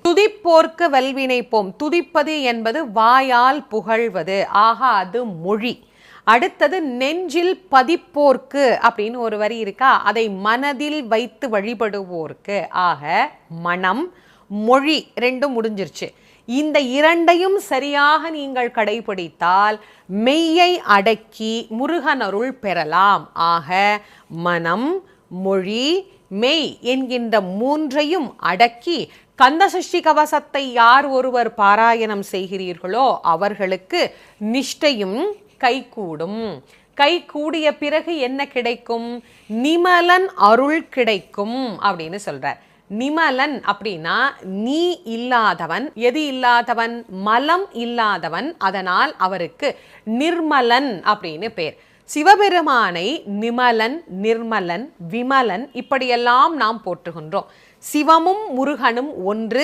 துதிப்போர்க்கு வல்வினை போம். துதிப்பது என்பது வாயால் புகழ்வது, ஆகா அது மொழி. அடுத்தது நெஞ்சில் பதிப்போர்க்கு அப்படின்னு ஒரு வரி இருக்கா, அதை மனதில் வைத்து வழிபடுவோர்க்கு, ஆக மனம் மொழி ரெண்டும் முடிஞ்சிருச்சு. இந்த இரண்டையும் சரியாக நீங்கள் கடைபிடித்தால் மெய்யை அடக்கி முருகனருள் பெறலாம். ஆக மனம் மொழி மெய் என்கின்ற மூன்றையும் அடக்கி கந்தசஷ்டி கவசத்தை யார் ஒருவர் பாராயணம் செய்கிறீர்களோ அவர்களுக்கு நிஷ்டையும் கைகூடும். கைகூடிய பிறகு என்ன கிடைக்கும்? நிமலன் அருள் கிடைக்கும் அப்படின்னு சொல்றார். நிமலன் அப்படின்னா நீ இல்லாதவன். எது இல்லாதவன்? மலம் இல்லாதவன். அதனால் அவருக்கு நிர்மலன் அப்படின்னு பேர். சிவபெருமானை நிமலன், நிர்மலன், விமலன் இப்படியெல்லாம் நாம் போற்றுகின்றோம். சிவமும் முருகனும் ஒன்று